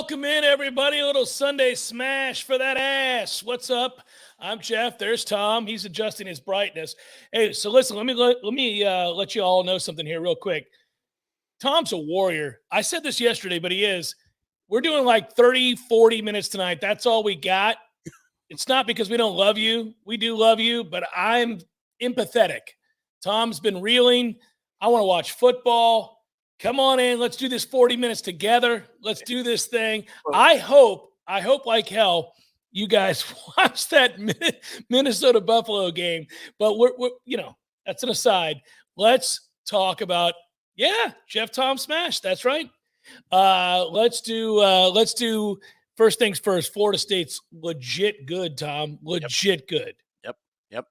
Welcome in, everybody. A little Sunday smash for that ass. What's up? I'm Jeff. There's Tom. He's adjusting his brightness. Hey, so listen, let me let you all know something here real quick. Tom's a warrior. I said this yesterday, but he is. We're doing like 30, 40 minutes tonight. That's all we got. It's not because we don't love you. We do love you, but I'm empathetic. Tom's been reeling. I want to watch football. Come on in. Let's do this 40 minutes together. Let's do this thing. I hope like hell you guys watch that Minnesota Buffalo game. But we're that's an aside. Let's talk about Jeff Tom Smash. That's right. Let's do first things first. Florida State's legit good, Tom. Legit good. Yep.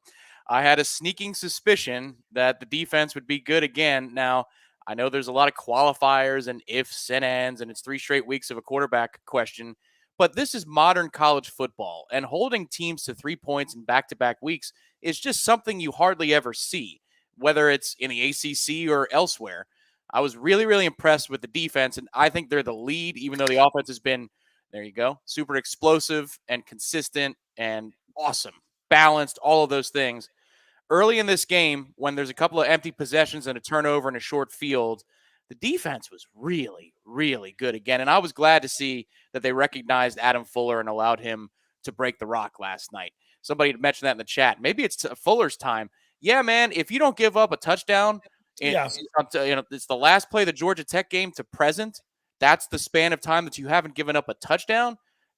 I had a sneaking suspicion that the defense would be good again. Now, I know there's a lot of qualifiers and ifs and ands, and it's 3 straight weeks of a quarterback question, but this is modern college football, and holding teams to 3 points in back-to-back weeks is just something you hardly ever see, whether it's in the ACC or elsewhere. I was really, really impressed with the defense, and I think they're the lead, even though the offense has been, there you go, super explosive and consistent and awesome, balanced, all of those things. Early in this game, when there's a couple of empty possessions and a turnover in a short field, the defense was really, really good again. And I was glad to see that they recognized Adam Fuller and allowed him to break the rock last night. Somebody mentioned that in the chat. Maybe it's Fuller's time. Yeah, man, if you don't give up a touchdown, it's the last play of the Georgia Tech game to present. That's the span of time that you haven't given up a touchdown.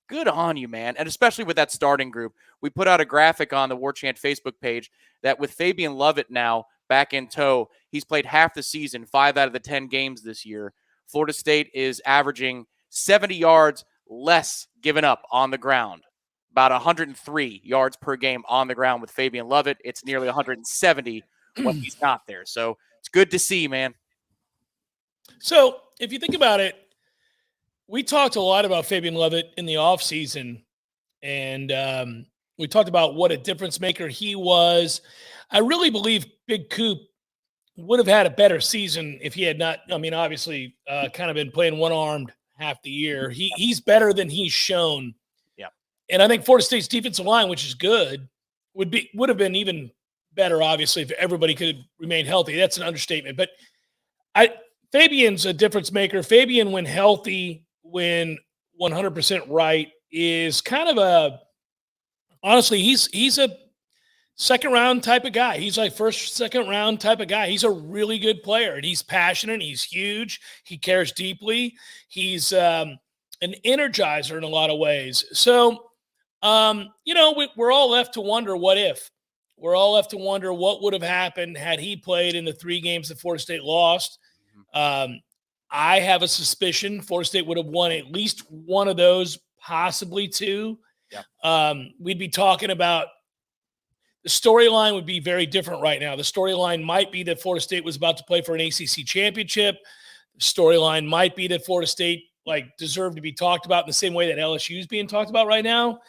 Good on you, man. And especially with that starting group. We put out a graphic on the Warchant Facebook page that with Fabian Lovett now back in tow, he's played half the season, 5 out of the 10 games this year. Florida State is averaging 70 yards less given up on the ground. About 103 yards per game on the ground with Fabian Lovett. It's nearly 170 when he's not there. So it's good to see, man. So if you think about it, we talked a lot about Fabian Lovett in the offseason, and we talked about what a difference maker he was. I really believe Big Coop would have had a better season if he had not, obviously kind of been playing one-armed half the year. He's better than he's shown. Yeah. And I think Florida State's defensive line, which is good, would have been even better, obviously, if everybody could have remained healthy. That's an understatement. But Fabian's a difference maker. Fabian, when healthy, when 100% right, is kind of honestly, he's a second round type of guy. He's like second round type of guy. He's a really good player, and he's passionate. He's huge. He cares deeply. He's an energizer in a lot of ways. So, we're all left to wonder what if. We're all left to wonder what would have happened had he played in the 3 games that Florida State lost. I have a suspicion Florida State would have won at least one of those, possibly 2. Yeah. We'd be talking about the storyline would be very different right now. The storyline might be that Florida State was about to play for an ACC championship. The storyline might be that Florida State deserved to be talked about in the same way that LSU is being talked about right now,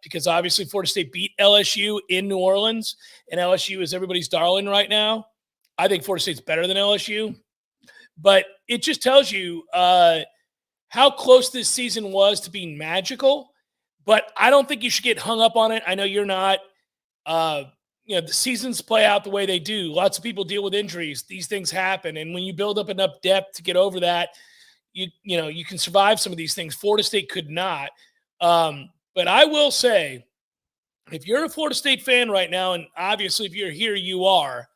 because obviously Florida State beat LSU in New Orleans, and LSU is everybody's darling right now. I think Florida State's better than LSU. But it just tells you how close this season was to being magical. But I don't think you should get hung up on it. I know you're not. The seasons play out the way they do. Lots of people deal with injuries. These things happen. And when you build up enough depth to get over that, you can survive some of these things. Florida State could not. But I will say, if you're a Florida State fan right now, and obviously if you're here, you are,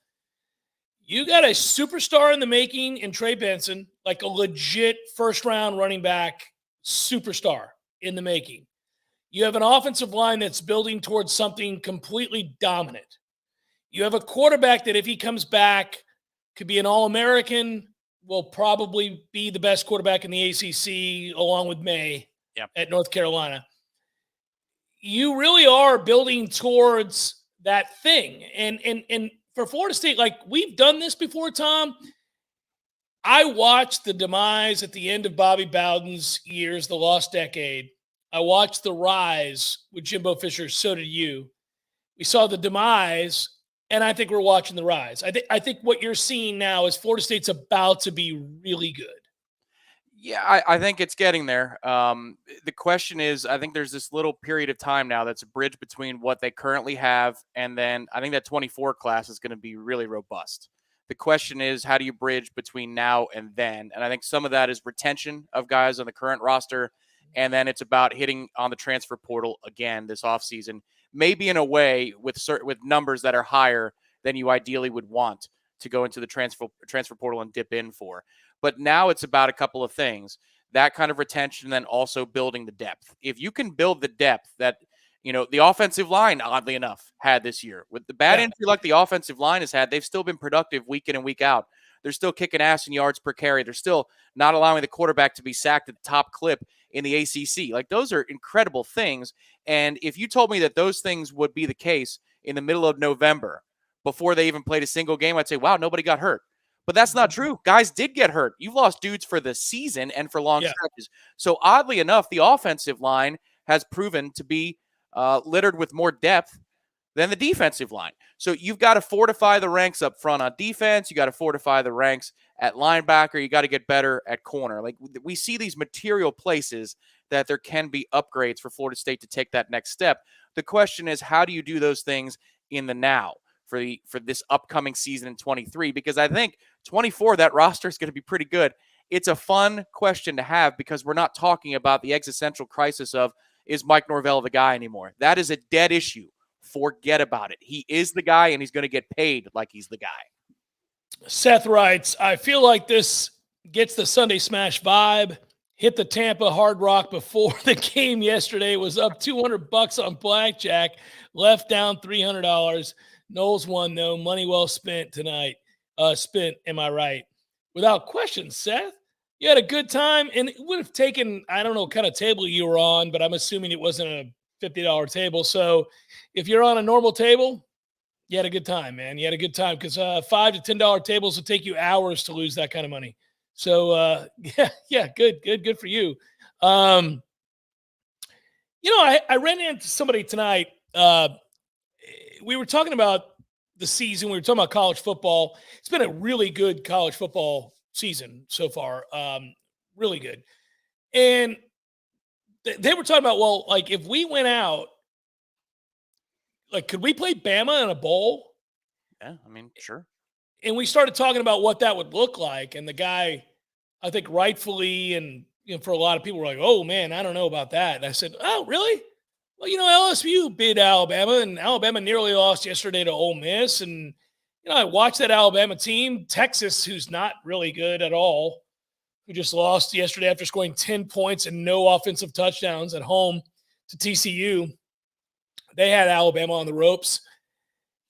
you got a superstar in the making in Trey Benson, like a legit first-round running back superstar in the making. You have an offensive line that's building towards something completely dominant. You have a quarterback that, if he comes back, could be an All-American, will probably be the best quarterback in the ACC, along with May at North Carolina. You really are building towards that thing. And for Florida State, we've done this before, Tom. I watched the demise at the end of Bobby Bowden's years, the lost decade. I watched the rise with Jimbo Fisher. So did you. We saw the demise, and I think we're watching the rise. I think what you're seeing now is Florida State's about to be really good. Yeah, I think it's getting there. The question is, I think there's this little period of time now that's a bridge between what they currently have, and then I think that 24 class is going to be really robust. The question is, how do you bridge between now and then? And I think some of that is retention of guys on the current roster, and then it's about hitting on the transfer portal again this offseason, maybe in a way with numbers that are higher than you ideally would want to go into the transfer portal and dip in for. But now it's about a couple of things, that kind of retention, and then also building the depth. If you can build the depth that, the offensive line, oddly enough, had this year, with the bad injury like the offensive line has had, they've still been productive week in and week out. They're still kicking ass in yards per carry. They're still not allowing the quarterback to be sacked at the top clip in the ACC. Like, those are incredible things. And if you told me that those things would be the case in the middle of November, before they even played a single game, I'd say, wow, nobody got hurt. But that's not true. Guys did get hurt. You've lost dudes for the season and for long stretches. So oddly enough, the offensive line has proven to be littered with more depth than the defensive line. So you've got to fortify the ranks up front on defense. You got to fortify the ranks at linebacker. You got to get better at corner. Like, we see these material places that there can be upgrades for Florida State to take that next step. The question is, how do you do those things in the now for this upcoming season in 23? Because I think 24, that roster is going to be pretty good. It's a fun question to have because we're not talking about the existential crisis of, is Mike Norvell the guy anymore? That is a dead issue. Forget about it. He is the guy, and he's going to get paid like he's the guy. Seth writes, I feel like this gets the Sunday Smash vibe. Hit the Tampa Hard Rock before the game yesterday. Was up $200 on blackjack. Left down $300. Noles won, though. Money well spent tonight. Am I right? Without question, Seth. You had a good time, and it would have taken, I don't know what kind of table you were on, but I'm assuming it wasn't a $50 table. So if you're on a normal table, you had a good time, man. You had a good time because $5 to $10 tables will take you hours to lose that kind of money. So, good for you. I ran into somebody tonight. We were talking about the season. We were talking about college football. It's been a really good college football season so far. Really good. And they were talking about, well, like, if we went out, like, could we play Bama in a bowl? Yeah, I mean, sure. And we started talking about what that would look like. And the guy, I think rightfully, and for a lot of people were like, oh, man, I don't know about that. And I said, oh, really? Well, LSU beat Alabama, and Alabama nearly lost yesterday to Ole Miss. And, I watched that Alabama team. Texas, who's not really good at all, who just lost yesterday after scoring 10 points and no offensive touchdowns at home to TCU. They had Alabama on the ropes.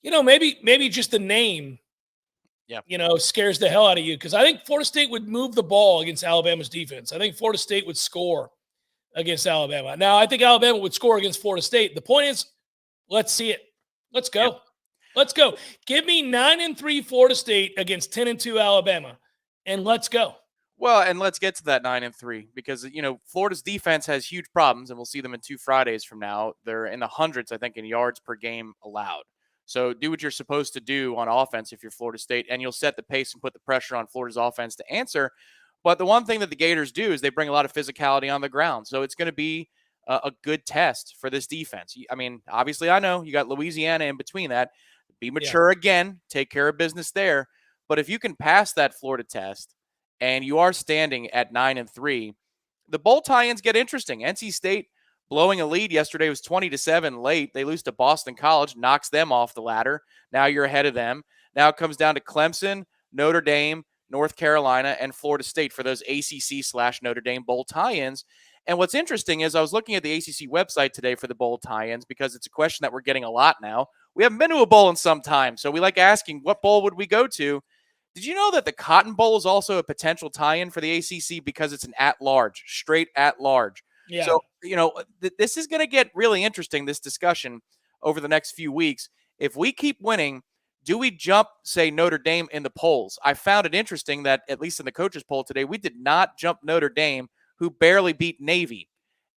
Maybe just the name, scares the hell out of you. Because I think Florida State would move the ball against Alabama's defense. I think Florida State would score against Alabama. Now, I think Alabama would score against Florida State. The point is, let's see it. Let's go. Yeah. Let's go. Give me 9-3 Florida State against 10-2 Alabama, and let's go. Well, and let's get to that 9-3 because, Florida's defense has huge problems, and we'll see them in 2 Fridays from now. They're in the hundreds, I think, in yards per game allowed. So do what you're supposed to do on offense if you're Florida State, and you'll set the pace and put the pressure on Florida's offense to answer. But the one thing that the Gators do is they bring a lot of physicality on the ground. So it's going to be a good test for this defense. I mean, obviously, I know you got Louisiana in between that. Be mature again, take care of business there. But if you can pass that Florida test and you are standing at 9-3, the bowl tie-ins get interesting. NC State blowing a lead yesterday was 20-7 late. They lose to Boston College, knocks them off the ladder. Now you're ahead of them. Now it comes down to Clemson, Notre Dame, North Carolina, and Florida State for those ACC/Notre Dame bowl tie-ins. And what's interesting is I was looking at the ACC website today for the bowl tie-ins because it's a question that we're getting a lot now. We haven't been to a bowl in some time, so we like asking, what bowl would we go to? Did you know that the Cotton Bowl is also a potential tie-in for the ACC because it's an at-large, straight at-large? Yeah. So, this is going to get really interesting, this discussion, over the next few weeks. If we keep winning, do we jump, say, Notre Dame in the polls? I found it interesting that, at least in the coaches poll today, we did not jump Notre Dame, who barely beat Navy.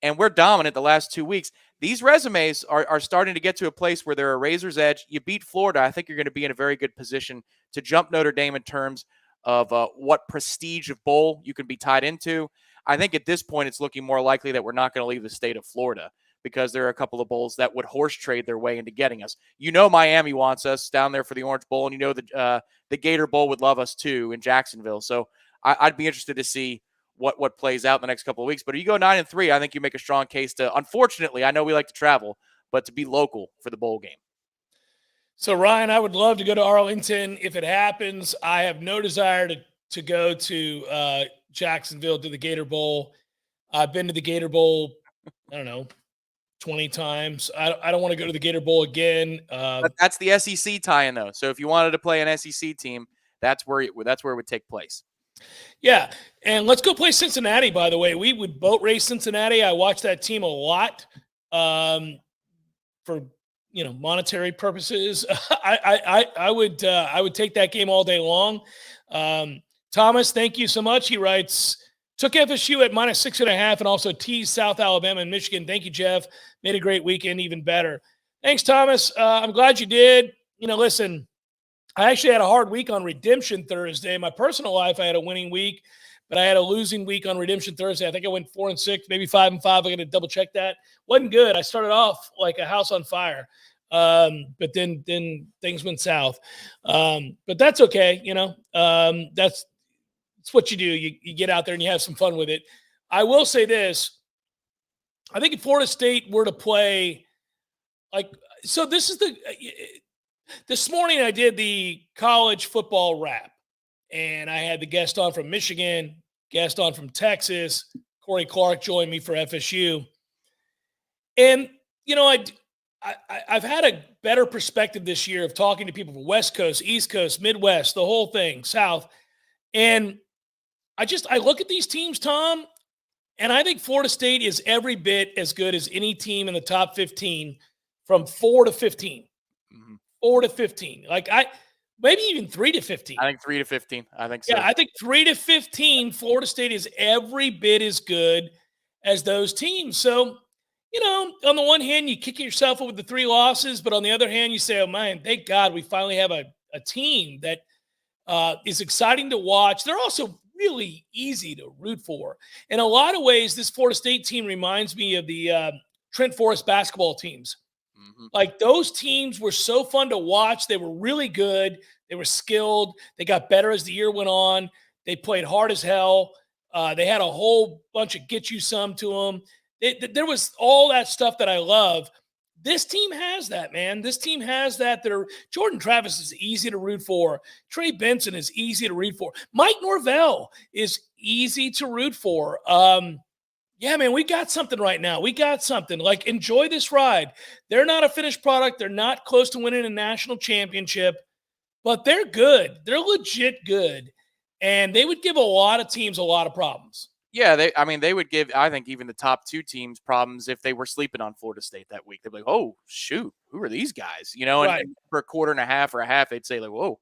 And we're dominant the last 2 weeks. These resumes are starting to get to a place where they're a razor's edge. You beat Florida, I think you're going to be in a very good position to jump Notre Dame in terms of what prestige of bowl you can be tied into. I think at this point it's looking more likely that we're not going to leave the state of Florida because there are a couple of bowls that would horse trade their way into getting us. Miami wants us down there for the Orange Bowl, and the Gator Bowl would love us too in Jacksonville. So I'd be interested to see what plays out in the next couple of weeks. But if you go 9-3, I think you make a strong case to, unfortunately, I know we like to travel, but to be local for the bowl game. So, Ryan, I would love to go to Arlington if it happens. I have no desire to go to Jacksonville to the Gator Bowl. I've been to the Gator Bowl, I don't know, 20 times. I don't want to go to the Gator Bowl again. But that's the SEC tie-in, though. So if you wanted to play an SEC team, that's where it would take place. Yeah, and let's go play Cincinnati, by the way. We would boat race Cincinnati. I watched that team a lot for monetary purposes. I would take that game all day long. Thomas, thank you so much. He writes, took FSU at -6.5 and also teased South Alabama and Michigan. Thank you, Jeff. Made a great weekend even better. Thanks, Thomas. I'm glad you did. Listen, I actually had a hard week on Redemption Thursday. In my personal life, I had a winning week, but I had a losing week on Redemption Thursday. I think I went 4-6, maybe 5-5. I got to double check that. Wasn't good. I started off like a house on fire, but then things went south. But that's okay. That's what you do. You get out there and you have some fun with it. I will say this. I think if Florida State were to play this morning I did the college football wrap, and I had the guest on from Michigan, guest on from Texas. Corey Clark joined me for FSU. And, I've had a better perspective this year of talking to people from West Coast, East Coast, Midwest, the whole thing, South. And I look at these teams, Tom, and I think Florida State is every bit as good as any team in the top 15 from 4 to 15. 4 to 15. Maybe even 3 to 15. I think 3 to 15. I think so. Yeah, I think 3 to 15, Florida State is every bit as good as those teams. So, on the one hand, you kick yourself with the 3 losses, but on the other hand, you say, oh, man, thank God we finally have a team that is exciting to watch. They're also really easy to root for. In a lot of ways, this Florida State team reminds me of the Trent Forest basketball teams. Like, those teams were so fun to watch. They were really good. They were skilled. They got better as the year went on. They played hard as hell. They had a whole bunch of get you some to them. There was all that stuff that I love. This team has that, man. This team has that. Jordan Travis is easy to root for. Trey Benson is easy to root for. Mike Norvell is easy to root for. Yeah, man, we got something right now. We got something. Enjoy this ride. They're not a finished product. They're not close to winning a national championship, but they're good. They're legit good. And they would give a lot of teams a lot of problems. Yeah, they would give, I think, even the top 2 teams problems if they were sleeping on Florida State that week. They'd be like, oh, shoot, who are these guys? Right. And for a quarter and a half or a half, they'd say, whoa,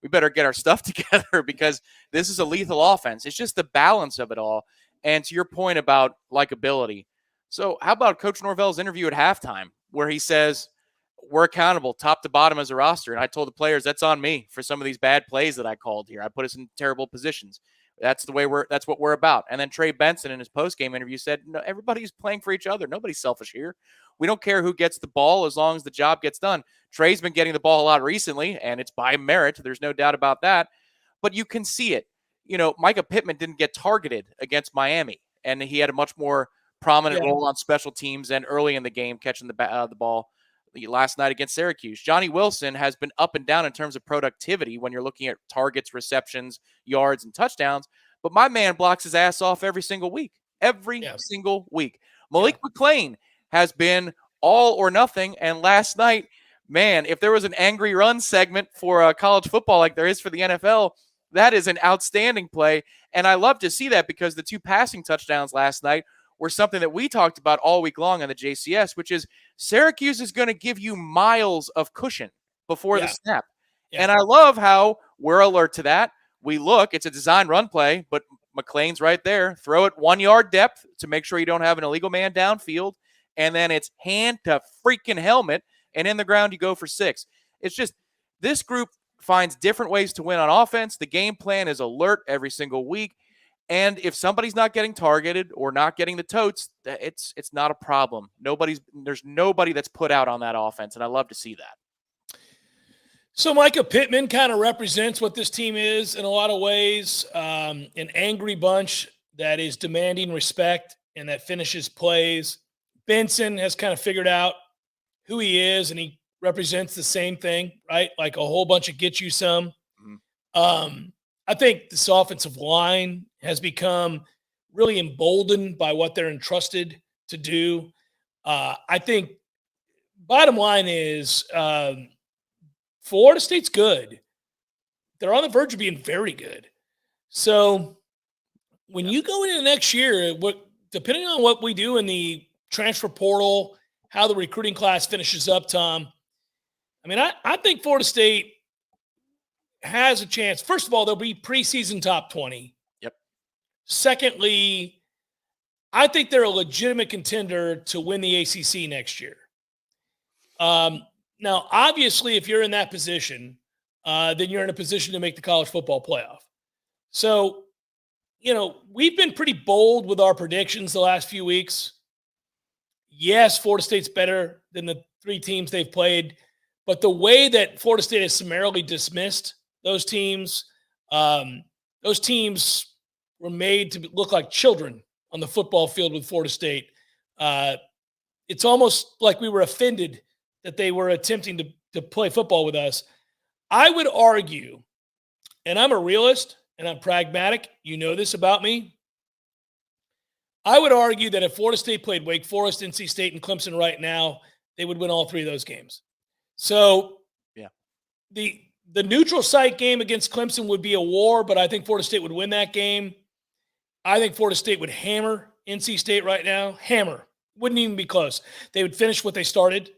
we better get our stuff together because this is a lethal offense. It's just the balance of it all. And to your point about likability, so how about Coach Norvell's interview at halftime where he says, we're accountable top to bottom as a roster. And I told the players, that's on me for some of these bad plays that I called here. I put us in terrible positions. That's what we're about. And then Trey Benson in his post-game interview said, no, everybody's playing for each other. Nobody's selfish here. We don't care who gets the ball as long as the job gets done. Trey's been getting the ball a lot recently, and it's by merit. There's no doubt about that. But you can see it. Micah Pittman didn't get targeted against Miami, and he had a much more prominent role on special teams and early in the game catching the ball last night against Syracuse. Johnny Wilson has been up and down in terms of productivity when you're looking at targets, receptions, yards, and touchdowns. But my man blocks his ass off every single week. Every single week. Malik McClain has been all or nothing. And last night, man, if there was an angry run segment for college football like there is for the NFL, that is an outstanding play. And I love to see that because the 2 passing touchdowns last night were something that we talked about all week long on the JCS, which is Syracuse is going to give you miles of cushion before the snap. Yeah. And I love how we're alert to that. We look, it's a design run play, but McClain's right there. Throw it 1 yard depth to make sure you don't have an illegal man downfield. And then it's hand to freaking helmet. And in the ground, you go for 6. It's just this group finds different ways to win on offense. The game plan is alert every single week. And if somebody's not getting targeted or not getting the totes, it's not a problem. There's nobody that's put out on that offense, and I love to see that. So Micah Pittman kind of represents what this team is in a lot of ways. An angry bunch that is demanding respect and that finishes plays. Benson has kind of figured out who he is, and he represents the same thing, right? Like a whole bunch of get you some. Mm-hmm. I think this offensive line has become really emboldened by what they're entrusted to do. I think bottom line is Florida State's good. They're on the verge of being very good. So when you go into next year, depending on what we do in the transfer portal, how the recruiting class finishes up, Tom, I mean, I think Florida State has a chance. First of all, they'll be preseason top 20. Yep. Secondly, I think they're a legitimate contender to win the ACC next year. Now, obviously, if you're in that position, then you're in a position to make the college football playoff. So, we've been pretty bold with our predictions the last few weeks. Yes, Florida State's better than the 3 teams they've played, but the way that Florida State has summarily dismissed those teams were made to look like children on the football field with Florida State. It's almost like we were offended that they were attempting to play football with us. I would argue, and I'm a realist and I'm pragmatic, you know this about me, I would argue that if Florida State played Wake Forest, NC State, and Clemson right now, they would win all 3 of those games. So yeah, the neutral site game against Clemson would be a war, but I think Florida State would win that game. I think Florida State would hammer NC State right now. Hammer. Wouldn't even be close. They would finish what they started.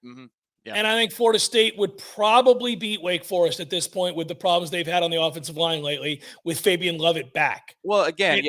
Mm-hmm. Yeah. And I think Florida State would probably beat Wake Forest at this point with the problems they've had on the offensive line lately with Fabian Lovett back. Well, again,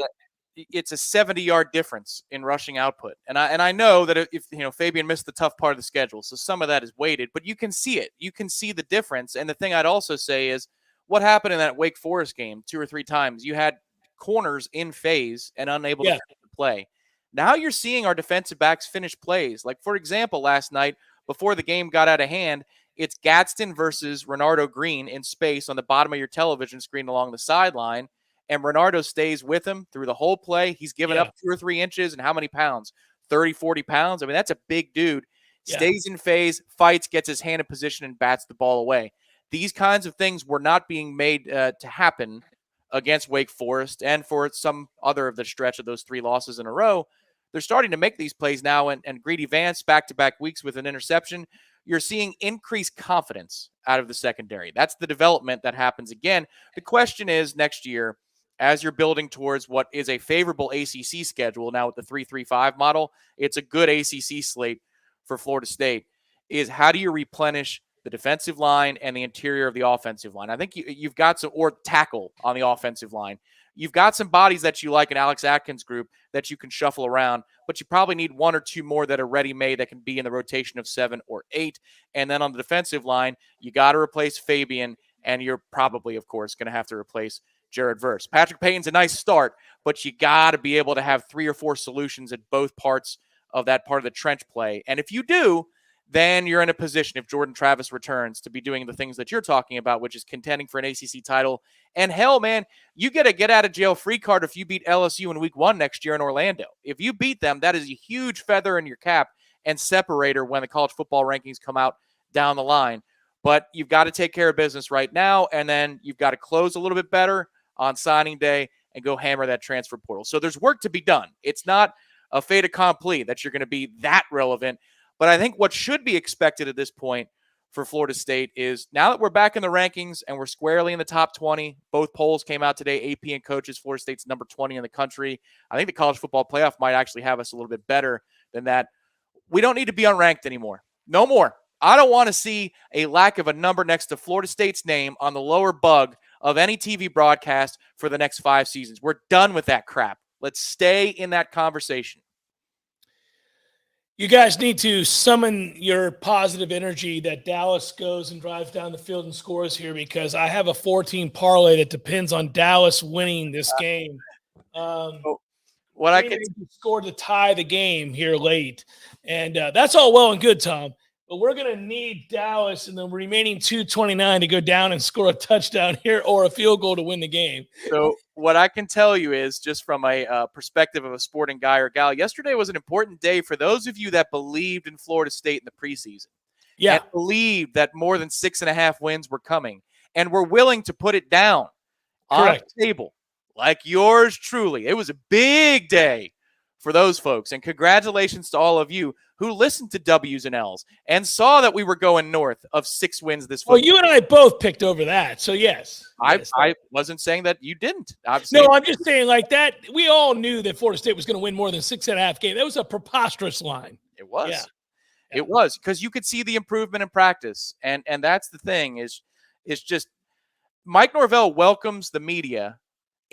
it's a 70-yard difference in rushing output. And I know that if Fabian missed the tough part of the schedule, so some of that is weighted, but you can see it. You can see the difference. And the thing I'd also say is what happened in that Wake Forest game 2 or 3 times. You had corners in phase and unable to play. Now you're seeing our defensive backs finish plays. Like, for example, last night, before the game got out of hand, it's Gadsden versus Renardo Green in space on the bottom of your television screen along the sideline, and Renardo stays with him through the whole play. He's given up 2 or 3 inches, and how many pounds? 30, 40 pounds? I mean, that's a big dude. Stays in phase, fights, gets his hand in position, and bats the ball away. These kinds of things were not being made to happen against Wake Forest and for some other of the stretch of those 3 losses in a row. They're starting to make these plays now, and Greedy Vance back-to-back weeks with an interception. You're seeing increased confidence out of the secondary. That's the development that happens again. The question is next year, as you're building towards what is a favorable ACC schedule now with the 3-3-5 model, it's a good ACC slate for Florida State, is how do you replenish the defensive line and the interior of the offensive line? I think you've got some, or tackle on the offensive line. You've got some bodies that you like in Alex Atkins' group that you can shuffle around, but you probably need 1 or 2 more that are ready-made that can be in the rotation of 7 or 8. And then on the defensive line, you got to replace Fabian, and you're probably, of course, going to have to replace Jared Verse. Patrick Payton's a nice start, but you got to be able to have 3 or 4 solutions at both parts of that part of the trench play. And if you do, then you're in a position, if Jordan Travis returns, to be doing the things that you're talking about, which is contending for an ACC title. And hell, man, you get a get-out-of-jail-free card if you beat LSU in week 1 next year in Orlando. If you beat them, that is a huge feather in your cap and separator when the college football rankings come out down the line. But you've got to take care of business right now, and then you've got to close a little bit better on signing day and go hammer that transfer portal. So there's work to be done. It's not a fait accompli that you're going to be that relevant. But I think what should be expected at this point for Florida State is now that we're back in the rankings and we're squarely in the top 20, both polls came out today, AP and coaches, Florida State's number 20 in the country. I think the college football playoff might actually have us a little bit better than that. We don't need to be unranked anymore. No more. I don't want to see a lack of a number next to Florida State's name on the lower bug of any TV broadcast for the next 5 seasons. We're done with that crap. Let's stay in that conversation. You guys need to summon your positive energy that Dallas goes and drives down the field and scores here, because I have a 4-team parlay that depends on Dallas winning this game. Oh, what I Green can Bay scored to tie the game here late, and that's all well and good, Tom. But we're going to need Dallas in the remaining 2:29 to go down and score a touchdown here or a field goal to win the game. So what I can tell you is, just from a perspective of a sporting guy or gal, yesterday was an important day for those of you that believed in Florida State in the preseason. Yeah, And believed that more than 6.5 wins were coming and were willing to put it down on correct. the table, like yours truly. It was a big day for those folks. And congratulations to all of you who listened to W's and L's and saw that we were going north of 6 wins this Well, football. you and I both picked over that, so yes. I wasn't saying that you didn't. I'm just saying like that. We all knew that Florida State was going to win more than 6.5 games. That was a preposterous line. It was. Yeah. It was, because you could see the improvement in practice. And that's the thing is just Mike Norvell welcomes the media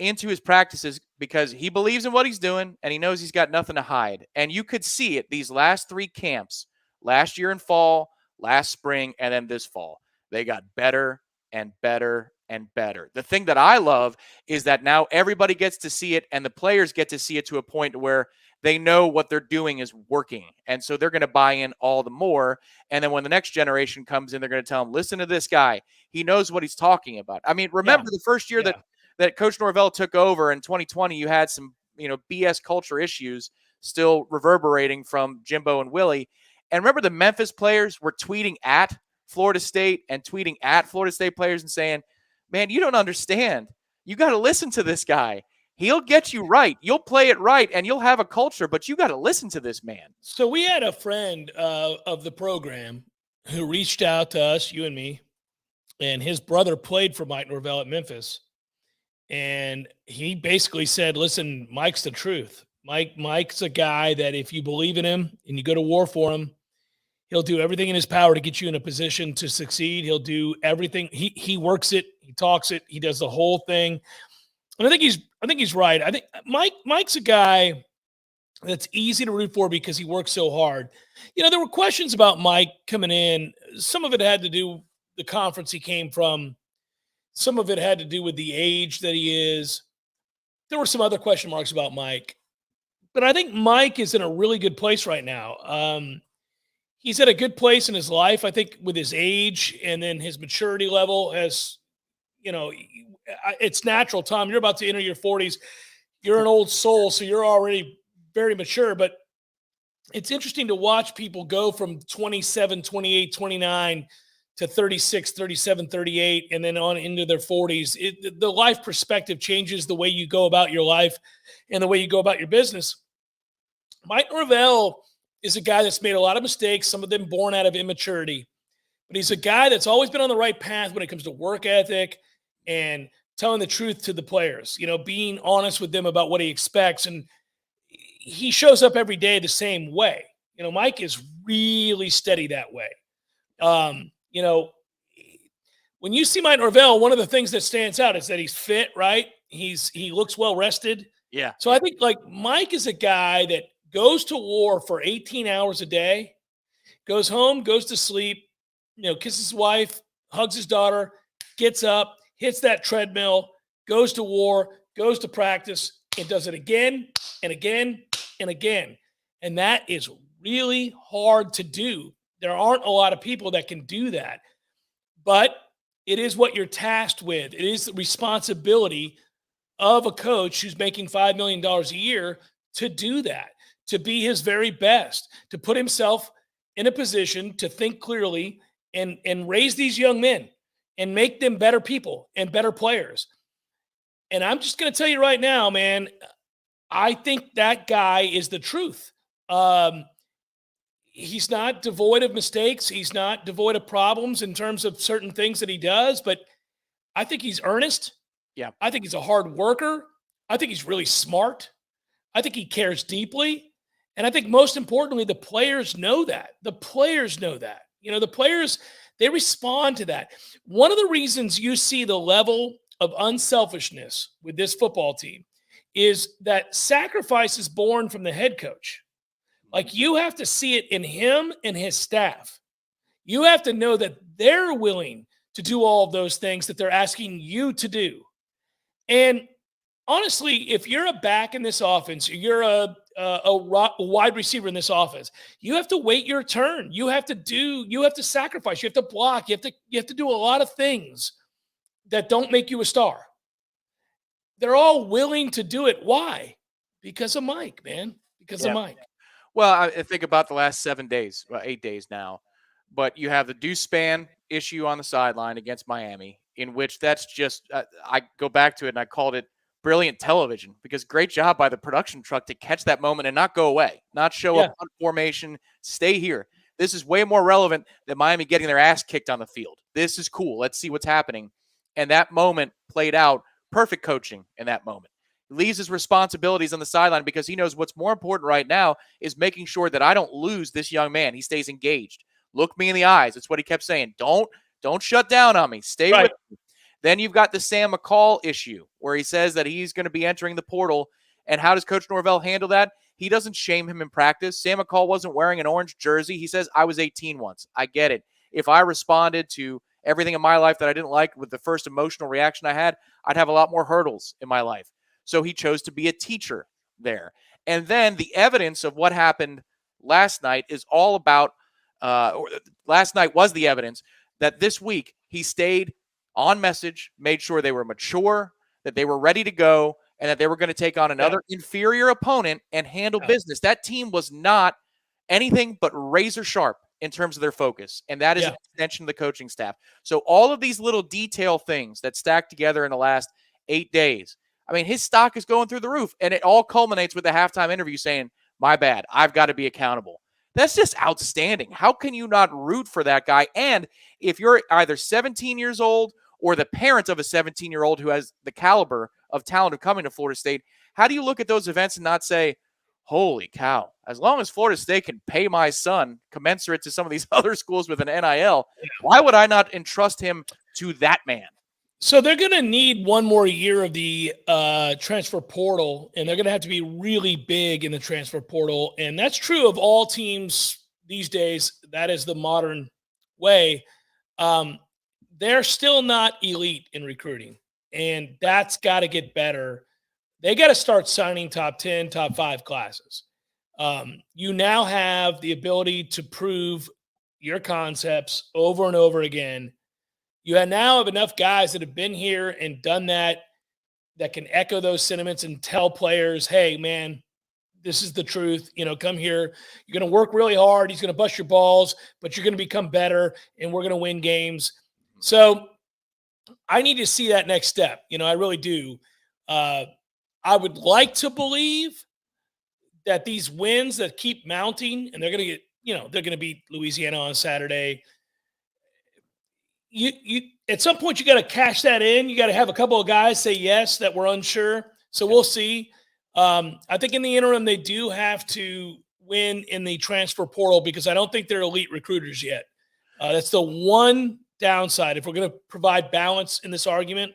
into his practices because he believes in what he's doing and he knows he's got nothing to hide. And you could see it these last 3 camps, last year in fall, last spring, and then this fall. They got better and better and better. The thing that I love is that now everybody gets to see it and the players get to see it to a point where they know what they're doing is working. And so they're going to buy in all the more. And then when the next generation comes in, they're going to tell them, listen to this guy. He knows what he's talking about. I mean, remember the first year that Coach Norvell took over in 2020, you had some, BS culture issues still reverberating from Jimbo and Willie. And remember the Memphis players were tweeting at Florida State and tweeting at Florida State players and saying, man, you don't understand. You got to listen to this guy. He'll get you right. You'll play it right, and you'll have a culture, but you got to listen to this man. So we had a friend of the program who reached out to us, you and me, and his brother played for Mike Norvell at Memphis. And he basically said, listen, Mike's the truth. Mike's a guy that if you believe in him and you go to war for him, he'll do everything in his power to get you in a position to succeed. He'll do everything. He works it. He talks it. He does the whole thing. And I think he's right. I think Mike's a guy that's easy to root for because he works so hard. There were questions about Mike coming in. Some of it had to do the conference he came from. Some of it had to do with the age that he is. There were some other question marks about Mike. But I think Mike is in a really good place right now. He's at a good place in his life, I think, with his age and then his maturity level has, it's natural, Tom. You're about to enter your 40s. You're an old soul, so you're already very mature. But it's interesting to watch people go from 27, 28, 29 to 36, 37, 38, and then on into their 40s. The life perspective changes the way you go about your life and the way you go about your business. Mike Norvell is a guy that's made a lot of mistakes, some of them born out of immaturity. But he's a guy that's always been on the right path when it comes to work ethic and telling the truth to the players, being honest with them about what he expects. And he shows up every day the same way. Mike is really steady that way. When you see Mike Norvell, one of the things that stands out is that he's fit, right? He looks well rested. Yeah. So I think Mike is a guy that goes to war for 18 hours a day, goes home, goes to sleep, kisses his wife, hugs his daughter, gets up, hits that treadmill, goes to war, goes to practice, and does it again and again and again. And that is really hard to do. There aren't a lot of people that can do that. But it is what you're tasked with. It is the responsibility of a coach who's making $5 million a year to do that, to be his very best, to put himself in a position to think clearly and raise these young men and make them better people and better players. And I'm just going to tell you right now, man, I think that guy is the truth. He's not devoid of mistakes. He's not devoid of problems in terms of certain things that he does, but I think he's earnest. Yeah. I think he's a hard worker. I think he's really smart. I think he cares deeply. And I think most importantly, the players know that. The players know that. The players, they respond to that. One of the reasons you see the level of unselfishness with this football team is that sacrifice is born from the head coach. Like, you have to see it in him and his staff. You have to know that they're willing to do all of those things that they're asking you to do. And honestly, if you're a back in this offense, you're a wide receiver in this offense, you have to wait your turn. You have to sacrifice. You have to block. You have to do a lot of things that don't make you a star. They're all willing to do it. Why? Because of Mike, man. Because of Yeah. Mike. Well, I think about the last 7 days, well, 8 days now, but you have the deuce span issue on the sideline against Miami, in which that's just I go back to it and I called it brilliant television because great job by the production truck to catch that moment and not go away, not show Yeah. up on formation, stay here. This is way more relevant than Miami getting their ass kicked on the field. This is cool. Let's see what's happening. And that moment played out. Perfect coaching in that moment. He leaves his responsibilities on the sideline because he knows what's more important right now is making sure that I don't lose this young man. He stays engaged. Look me in the eyes. That's what he kept saying. Don't shut down on me. Stay Right. with me. Then you've got the Sam McCall issue where he says that he's going to be entering the portal. And how does Coach Norvell handle that? He doesn't shame him in practice. Sam McCall wasn't wearing an orange jersey. He says, I was 18 once. I get it. If I responded to everything in my life that I didn't like with the first emotional reaction I had, I'd have a lot more hurdles in my life. So he chose to be a teacher there. And then the evidence of what happened last night is all about, last night was the evidence that this week he stayed on message, made sure they were mature, that they were ready to go, and that they were going to take on another inferior opponent and handle business. That team was not anything but razor sharp in terms of their focus, and that is an extension of the coaching staff. So all of these little detail things that stacked together in the last 8 days, I mean, his stock is going through the roof, and it all culminates with the halftime interview saying, my bad, I've got to be accountable. That's just outstanding. How can you not root for that guy? And if you're either 17 years old or the parent of a 17-year-old who has the caliber of talent of coming to Florida State, how do you look at those events and not say, holy cow, as long as Florida State can pay my son commensurate to some of these other schools with an NIL, why would I not entrust him to that man? So they're going to need one more year of the transfer portal, and they're going to have to be really big in the transfer portal. And that's true of all teams these days. That is the modern way. They're still not elite in recruiting, and that's got to get better. They got to start signing top 10, top 5 classes. You now have the ability to prove your concepts over and over again. You now have enough guys that have been here and done that can echo those sentiments and tell players, hey, man, this is the truth. Come here. You're going to work really hard. He's going to bust your balls, but you're going to become better, and we're going to win games. So I need to see that next step. I really do. I would like to believe that these wins that keep mounting, and they're going to get, they're going to beat Louisiana on Saturday. You at some point you got to cash that in. You got to have a couple of guys say yes that were unsure. So we'll see. I think in the interim they do have to win in the transfer portal because I don't think they're elite recruiters yet. That's the one downside. If we're going to provide balance in this argument,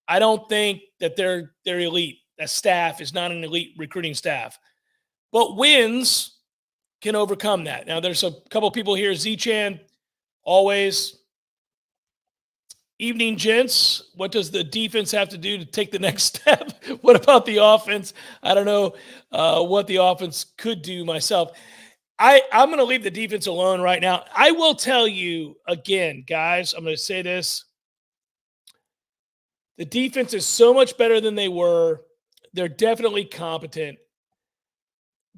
I don't think that they're elite. That staff is not an elite recruiting staff, but wins can overcome that. Now there's a couple of people here. Z-Chan, always. Evening, gents. What does the defense have to do to take the next step? What about the offense? I don't know what the offense could do myself. I'm going to leave the defense alone right now. I will tell you again, guys, I'm going to say this. The defense is so much better than they were. They're definitely competent.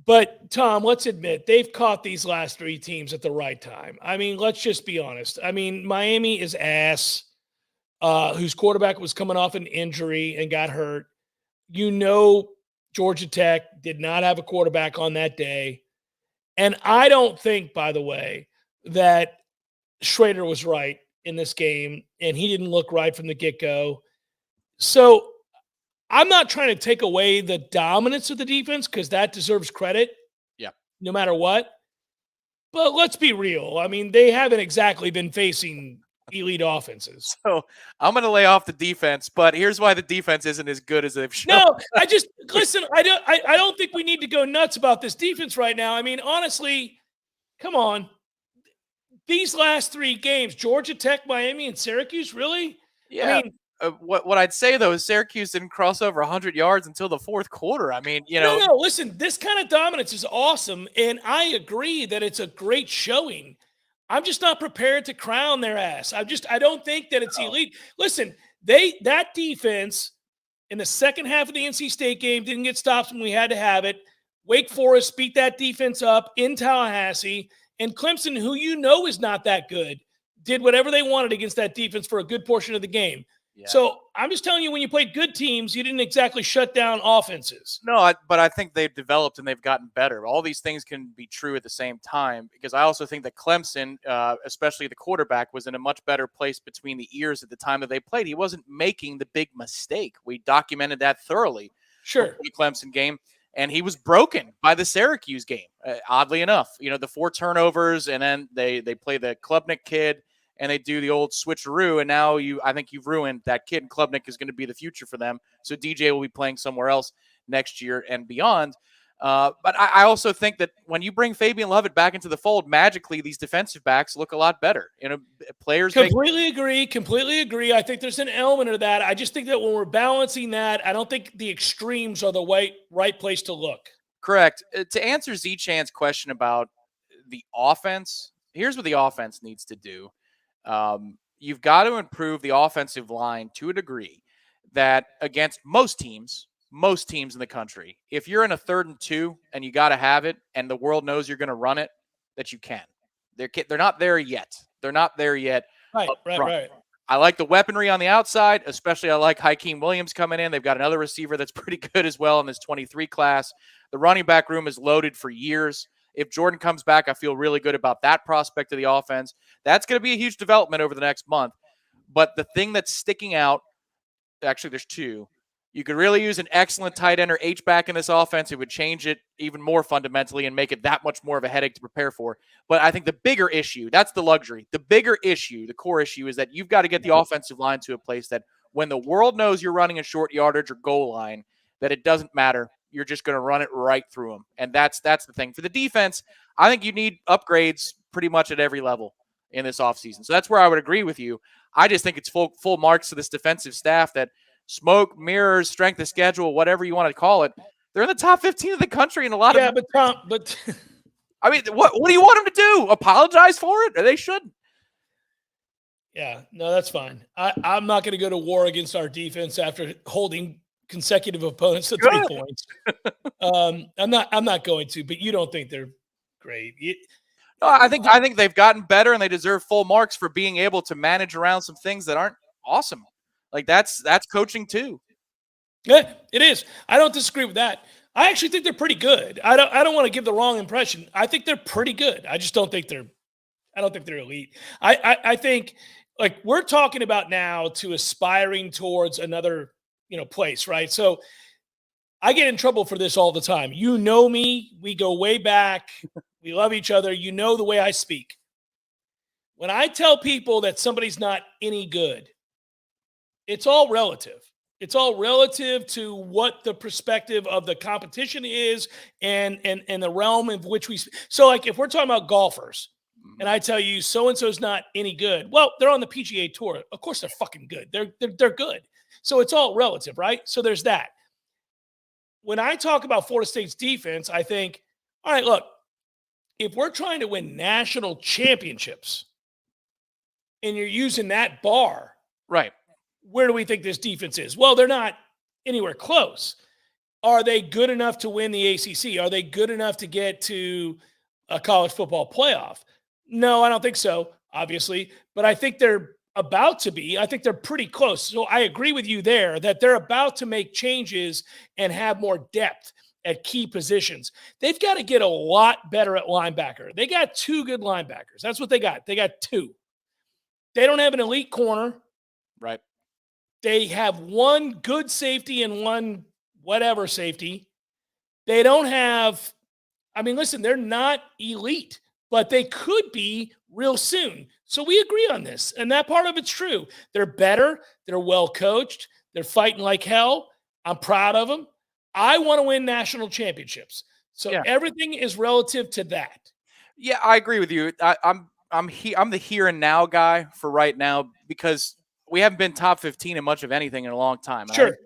But, Tom, let's admit, they've caught these last 3 teams at the right time. I mean, let's just be honest. I mean, Miami is ass. Whose quarterback was coming off an injury and got hurt. Georgia Tech did not have a quarterback on that day. And I don't think, by the way, that Schrader was right in this game, and he didn't look right from the get-go. So I'm not trying to take away the dominance of the defense because that deserves credit. Yeah. No matter what. But let's be real. I mean, they haven't exactly been facing elite offenses. So I'm going to lay off the defense, but here's why the defense isn't as good as they've shown. No, listen. I don't think we need to go nuts about this defense right now. I mean, honestly, come on. These last 3 games, Georgia Tech, Miami, and Syracuse, really? Yeah. I mean, What I'd say though is Syracuse didn't cross over 100 yards until the fourth quarter. I mean, No. Listen, this kind of dominance is awesome, and I agree that it's a great showing. I'm just not prepared to crown their ass. I don't think that it's elite. Listen, that defense in the second half of the NC State game didn't get stops when we had to have it. Wake Forest beat that defense up in Tallahassee, and Clemson, who is not that good, did whatever they wanted against that defense for a good portion of the game. Yeah. So I'm just telling you, when you played good teams, you didn't exactly shut down offenses. No, but I think they've developed and they've gotten better. All these things can be true at the same time, because I also think that Clemson, especially the quarterback, was in a much better place between the ears at the time that they played. He wasn't making the big mistake. We documented that thoroughly. Sure. The Clemson game. And he was broken by the Syracuse game, oddly enough. The 4 turnovers, and then they play the Klubnik kid, and they do the old switcheroo, and now I think you've ruined that kid. And Klubnik is going to be the future for them. So DJ will be playing somewhere else next year and beyond. But I also think that when you bring Fabian Lovett back into the fold, magically these defensive backs look a lot better. Players completely agree. I think there's an element of that. I just think that when we're balancing that, I don't think the extremes are the right place to look. Correct. To answer Z-Chan's question about the offense, here's what the offense needs to do. You've got to improve the offensive line to a degree that against most teams in the country, if you're in a 3rd and 2 and you got to have it and the world knows you're going to run it, that you can. They're not there yet. Right. I like the weaponry on the outside, especially I like Hakeem Williams coming in. They've got another receiver that's pretty good as well in this 23 class. The running back room is loaded for years. If Jordan comes back, I feel really good about that prospect of the offense. That's going to be a huge development over the next month. But the thing that's sticking out, actually there's 2. You could really use an excellent tight end or H-back in this offense. It would change it even more fundamentally and make it that much more of a headache to prepare for. But I think the bigger issue, that's the luxury. The bigger issue, the core issue, is that you've got to get the offensive line to a place that when the world knows you're running a short yardage or goal line, that it doesn't matter. You're just going to run it right through them. And that's the thing. For the defense, I think you need upgrades pretty much at every level in this offseason. So that's where I would agree with you. I just think it's full marks to this defensive staff that smoke, mirrors, strength of schedule, whatever you want to call it. They're in the top 15 of the country in a lot of. Yeah, but Tom, I mean, what do you want them to do? Apologize for it? Or they shouldn't. Yeah, no, that's fine. I'm not going to go to war against our defense after holding consecutive opponents to 3 points. I'm not going to, but you don't think they're great. No, I think they've gotten better, and they deserve full marks for being able to manage around some things that aren't awesome. Like that's coaching too. Yeah, it is. I don't disagree with that. I actually think they're pretty good. I don't want to give the wrong impression. I think they're pretty good. I just don't think they're elite. I think like we're talking about now to aspiring towards another, place, right? So I get in trouble for this all the time. You know me, we go way back. We love each other. You know the way I speak. When I tell people that somebody's not any good, it's all relative. It's all relative to what the perspective of the competition is and the realm of which we. So, like, if we're talking about golfers, and I tell you so-and-so's not any good, well, they're on the PGA Tour. Of course, they're fucking good. They're good. So it's all relative, right? So there's that. When I talk about Florida State's defense, I think, all right, look, if we're trying to win national championships, and you're using that bar, right? Where do we think this defense is? Well, they're not anywhere close. Are they good enough to win the ACC? Are they good enough to get to a college football playoff? No, I don't think so, obviously. But I think they're about to be. I think they're pretty close. So I agree with you there that they're about to make changes and have more depth at key positions. They've got to get a lot better at linebacker. They got 2 good linebackers. That's what they got. They got 2. They don't have an elite corner. Right. They have 1 good safety and 1 whatever safety. They don't have, listen, they're not elite, but they could be real soon. So we agree on this. And that part of it's true. They're better. They're well coached. They're fighting like hell. I'm proud of them. I want to win national championships. So everything is relative to that. Yeah, I agree with you. I'm the here and now guy for right now, because we haven't been top 15 in much of anything in a long time. Sure.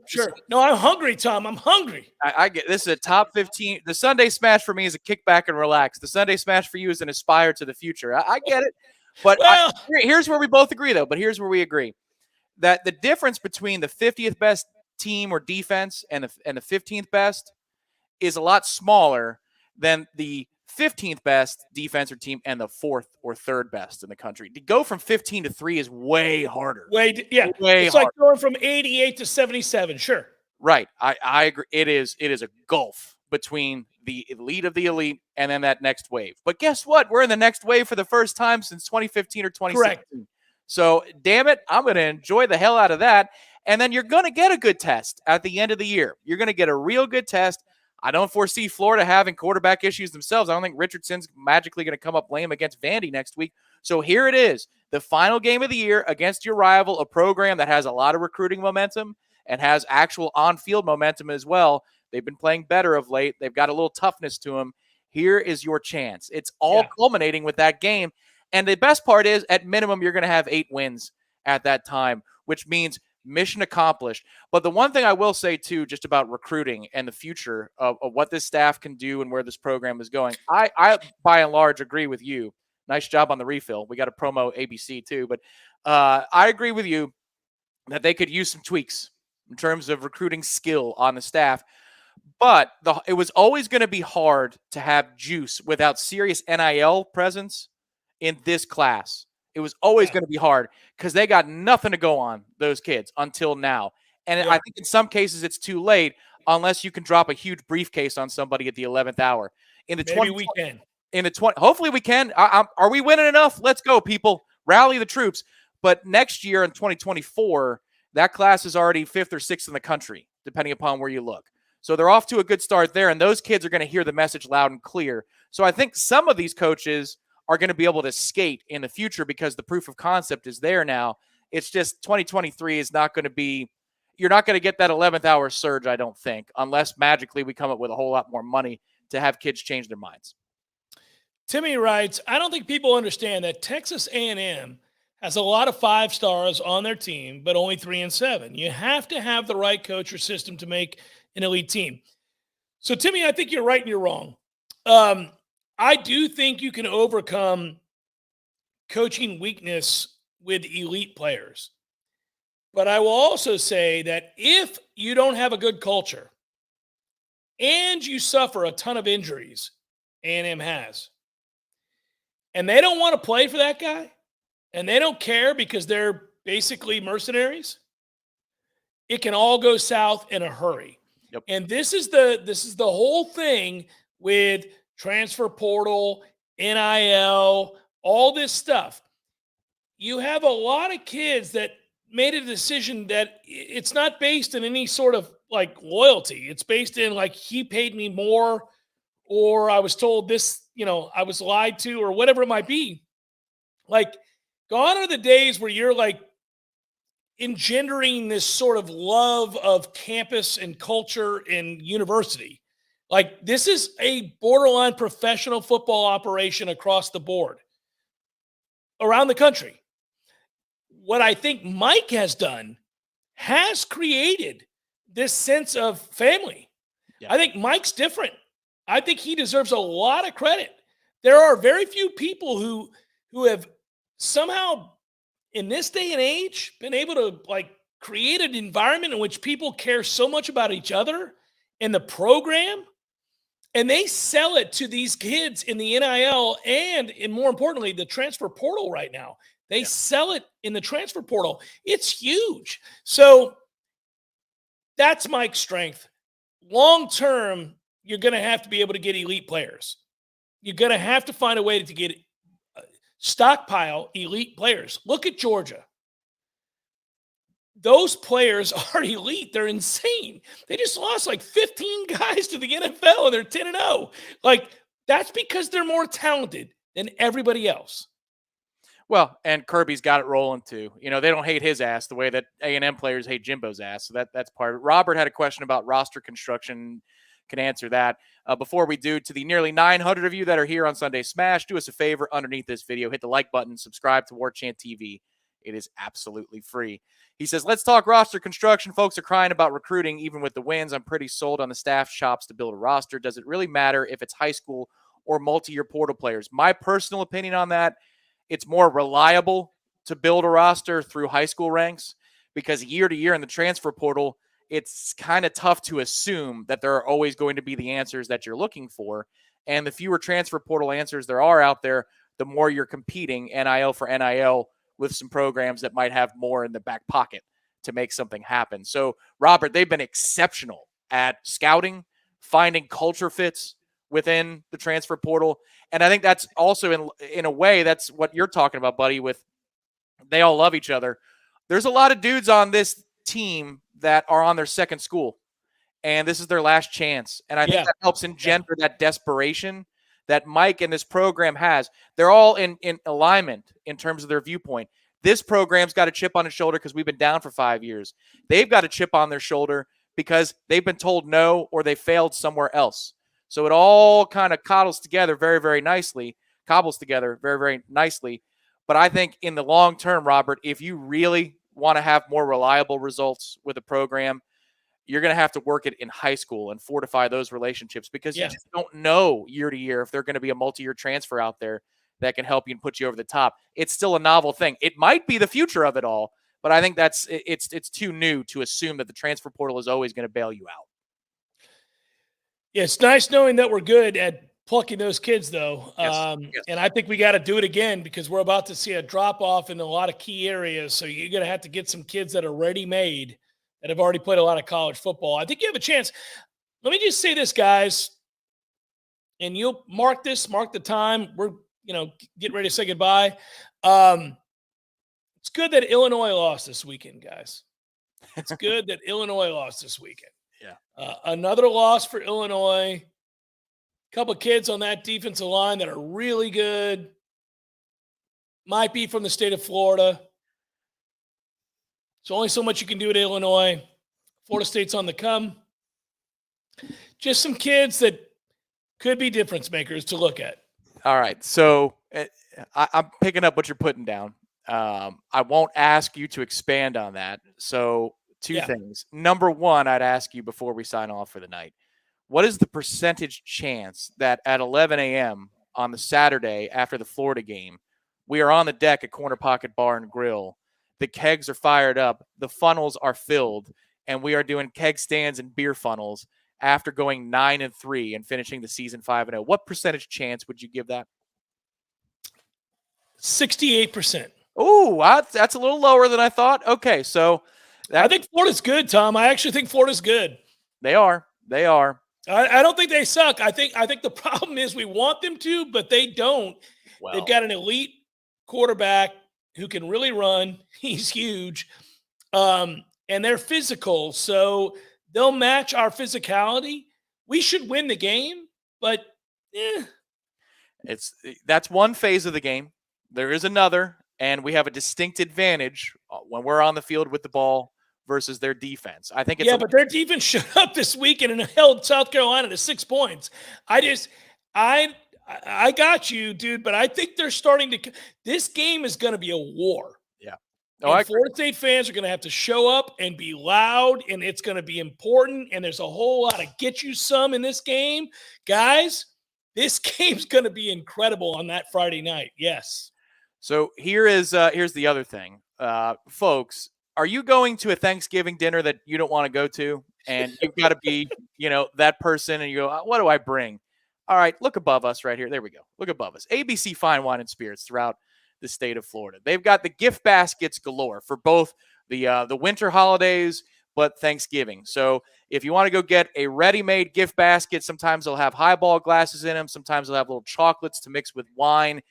No, I'm hungry, Tom. I'm hungry. I get this is a top 15. The Sunday Smash for me is a kick back and relax. The Sunday Smash for you is an aspire to the future. I get it. But Well, here's where we both agree, though. But here's where we agree that the difference between the 50th best team or defense and the 15th best is a lot smaller than the 15th best defense or team and the 4th or 3rd best in the country. To go from 15 to 3 is way harder. Way it's harder. like going from 88 to 77. Sure. Right. I agree. It is a gulf between the elite of the elite and then that next wave. But guess what? We're in the next wave for the first time since 2015 or 2016. Correct. So, damn it, I'm going to enjoy the hell out of that. And then you're going to get a good test at the end of the year. You're going to get a real good test. I don't foresee Florida having quarterback issues themselves. I don't think Richardson's magically going to come up lame against Vandy next week. So here it is, the final game of the year against your rival, a program that has a lot of recruiting momentum and has actual on-field momentum as well. They've been playing better of late. They've got a little toughness to them. Here is your chance. It's all culminating with that game. And the best part is, at minimum, you're going to have 8 wins at that time, which means mission accomplished. But the one thing I will say, too, just about recruiting and the future of what this staff can do and where this program is going, I by and large, agree with you. Nice job on the refill. We got to promo ABC, too. But I agree with you that they could use some tweaks in terms of recruiting skill on the staff. But it was always going to be hard to have juice without serious NIL presence in this class. It was always going to be hard because they got nothing to go on, those kids, until now. And I think in some cases it's too late unless you can drop a huge briefcase on somebody at the 11th hour. In the Maybe we can. In the 20, hopefully we can. Are we winning enough? Let's go, people. Rally the troops. But next year in 2024, that class is already 5th or 6th in the country, depending upon where you look. So they're off to a good start there, and those kids are going to hear the message loud and clear. So I think some of these coaches are going to be able to skate in the future because the proof of concept is there now. It's just 2023 is not going to be – you're not going to get that 11th hour surge, I don't think, unless magically we come up with a whole lot more money to have kids change their minds. Timmy writes, I don't think people understand that Texas A&M has a lot of 5 stars on their team, but only 3 and 7. You have to have the right coach or system to make an elite team. So, Timmy, I think you're right and you're wrong. I do think you can overcome coaching weakness with elite players. But I will also say that if you don't have a good culture and you suffer a ton of injuries, A&M has, and they don't want to play for that guy, and they don't care because they're basically mercenaries, it can all go south in a hurry. Yep. And this is the whole thing with transfer portal, NIL, all this stuff. You have a lot of kids that made a decision that it's not based in any sort of like loyalty. It's based in like, he paid me more, or I was told this, I was lied to, or whatever it might be. Like, gone are the days where you're like engendering this sort of love of campus and culture and university. Like, this is a borderline professional football operation across the board around the country. What I think Mike has done has created this sense of family. Yeah. I think Mike's different. I think he deserves a lot of credit. There are very few people who have somehow in this day and age been able to like create an environment in which people care so much about each other and the program, and they sell it to these kids in the NIL and more importantly, the transfer portal right now. They sell it in the transfer portal. It's huge. So that's Mike's strength. Long term, you're going to have to be able to get elite players. You're going to have to find a way to get stockpile elite players. Look at Georgia. Those players are elite. They're insane. They just lost like 15 guys to the NFL and they're 10-0. Like, that's because they're more talented than everybody else. Well, and Kirby's got it rolling too. They don't hate his ass the way that A&M players hate Jimbo's ass. So that's part of it. Robert had a question about roster construction. Can answer that. Before we do, to the nearly 900 of you that are here on Sunday Smash, do us a favor underneath this video. Hit the like button. Subscribe to Warchant TV. It is absolutely free. He says, let's talk roster construction. Folks are crying about recruiting. Even with the wins, I'm pretty sold on the staff chops to build a roster. Does it really matter if it's high school or multi-year portal players? My personal opinion on that, it's more reliable to build a roster through high school ranks, because year to year in the transfer portal, it's kind of tough to assume that there are always going to be the answers that you're looking for. And the fewer transfer portal answers there are out there, the more you're competing NIL for NIL with some programs that might have more in the back pocket to make something happen. So, Robert, they've been exceptional at scouting, finding culture fits within the transfer portal. And I think that's also, in a way, that's what you're talking about, buddy, with they all love each other. There's a lot of dudes on this team that are on their second school, and this is their last chance. And I think that helps engender that desperation that Mike and this program has. They're all in alignment in terms of their viewpoint. This program's got a chip on its shoulder because we've been down for 5 years. They've got a chip on their shoulder because they've been told no or they failed somewhere else. So it all kind of cobbles together very, very nicely. But I think in the long term, Robert, if you really want to have more reliable results with a program, you're going to have to work it in high school and fortify those relationships, because you just don't know year to year if they're going to be a multi-year transfer out there that can help you and put you over the top. It's still a novel thing. It might be the future of it all, but I think it's too new to assume that the transfer portal is always going to bail you out. Yeah, it's nice knowing that we're good at plucking those kids, though. Yes. And I think we got to do it again, because we're about to see a drop-off in a lot of key areas. So you're going to have to get some kids that are ready-made, that have already played a lot of college football. I think you have a chance. Let me just say this, guys, and you'll mark the time. We're, getting ready to say goodbye. It's good that Illinois lost this weekend, guys. It's good that Illinois lost this weekend. Yeah. Another loss for Illinois. A couple of kids on that defensive line that are really good. Might be from the state of Florida. There's only so much you can do at Illinois. Florida State's on the come. Just some kids that could be difference makers to look at. All right. So I'm picking up what you're putting down. I won't ask you to expand on that. So two things. Number one, I'd ask you before we sign off for the night, what is the percentage chance that at 11 a.m. on the Saturday after the Florida game, we are on the deck at Corner Pocket Bar and Grill, the kegs are fired up, the funnels are filled, and we are doing keg stands and beer funnels after going 9-3 and finishing the season 5-0? What percentage chance would you give that? 68%. Oh, that's a little lower than I thought. Okay, so I think Florida's good, Tom. I actually think Florida's good. They are. I don't think they suck. I think the problem is we want them to, but they don't. Well, they've got an elite quarterback who can really run. He's huge. And they're physical, so they'll match our physicality. We should win the game, but that's one phase of the game. There is another, and we have a distinct advantage when we're on the field with the ball versus their defense. I think but their defense showed up this weekend and held South Carolina to 6 points. I got you, dude, but I think they're starting to – this game is going to be a war. Yeah. Florida State fans are going to have to show up and be loud, and it's going to be important, and there's a whole lot of get you some in this game. Guys, this game's going to be incredible on that Friday night. Yes. So here's the other thing. Folks, are you going to a Thanksgiving dinner that you don't want to go to, and you've got to be, that person, and you go, what do I bring? All right, look above us right here. There we go. Look above us. ABC Fine Wine and Spirits throughout the state of Florida. They've got the gift baskets galore for both the winter holidays, but Thanksgiving. So if you want to go get a ready-made gift basket, sometimes they'll have highball glasses in them. Sometimes they'll have little chocolates to mix with wine.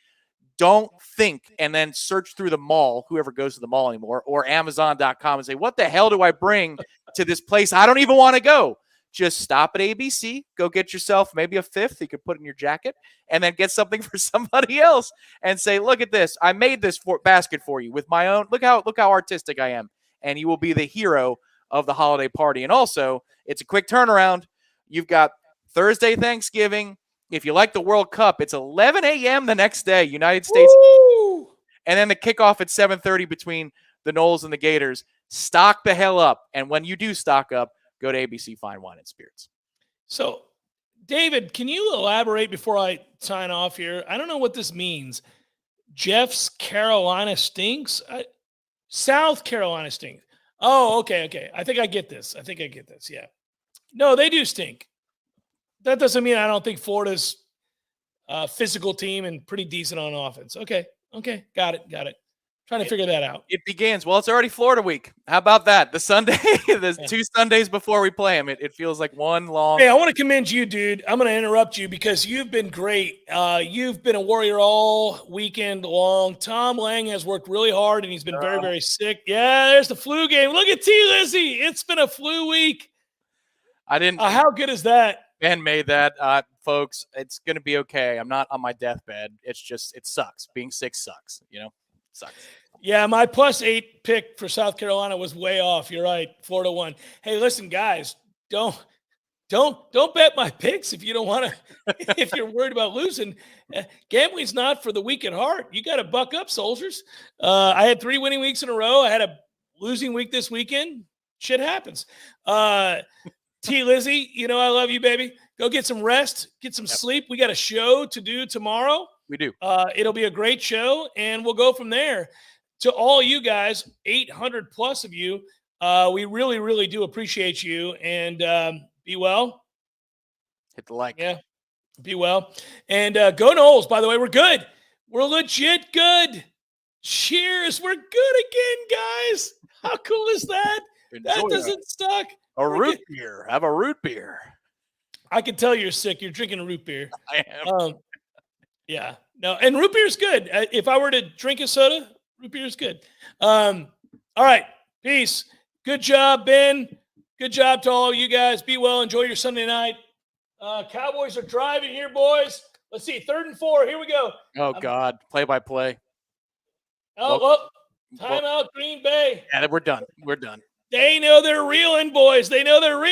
Don't think and then search through the mall, whoever goes to the mall anymore, or Amazon.com and say, what the hell do I bring to this place I don't even want to go? Just stop at ABC, go get yourself maybe a fifth you could put in your jacket, and then get something for somebody else and say, look at this. I made this basket for you with my own. Look how artistic I am. And you will be the hero of the holiday party. And also, it's a quick turnaround. You've got Thursday, Thanksgiving. If you like the World Cup, it's 11 a.m. the next day, United States. Woo! And then the kickoff at 7:30 between the Noles and the Gators. Stock the hell up. And when you do stock up, go to ABC Fine Wine and Spirits. So, David, can you elaborate before I sign off here? I don't know what this means. Jeff's Carolina stinks? South Carolina stinks. Oh, okay. I think I get this. Yeah. No, they do stink. That doesn't mean I don't think Florida's a physical team and pretty decent on offense. Okay. Got it. Trying to figure that out. It begins. Well, it's already Florida week. How about that? The Sunday, there's 2 Sundays before we play them. It feels like one long. Hey, I want to commend you, dude. I'm going to interrupt you because you've been great. You've been a warrior all weekend long. Tom Lang has worked really hard, and he's been very, very sick. Yeah, there's the flu game. Look at T. Lizzie. It's been a flu week. I didn't. How good is that? Ben made that, folks. It's going to be okay. I'm not on my deathbed. It's just, it sucks. Being sick sucks. Sucks. Yeah, my +8 pick for South Carolina was way off. You're right. Florida won. Hey, listen, guys, don't bet my picks if you don't want to. If you're worried about losing, gambling's not for the weak at heart. You got to buck up, soldiers. I had 3 winning weeks in a row. I had a losing week this weekend. Shit happens. T. Lizzie, I love you, baby. Go get some rest, get some sleep. We got a show to do tomorrow. We do. It'll be a great show, and we'll go from there. To all you guys, 800 plus of you, we really, really do appreciate you. And be well. Hit the like. Yeah, be well. And go Noles, by the way. We're good. We're legit good. Cheers. We're good again, guys. How cool is that? That doesn't suck. A root beer. Have a root beer. I can tell you're sick. You're drinking a root beer. I am. Yeah. No, and root beer is good. If I were to drink a soda, root beer is good. All right. Peace. Good job, Ben. Good job to all of you guys. Be well. Enjoy your Sunday night. Cowboys are driving here, boys. Let's see. 3rd and 4. Here we go. Oh, God. Play-by-play. Timeout, Green Bay. Yeah, we're done. We're done. They know they're reeling, boys. They know they're reeling.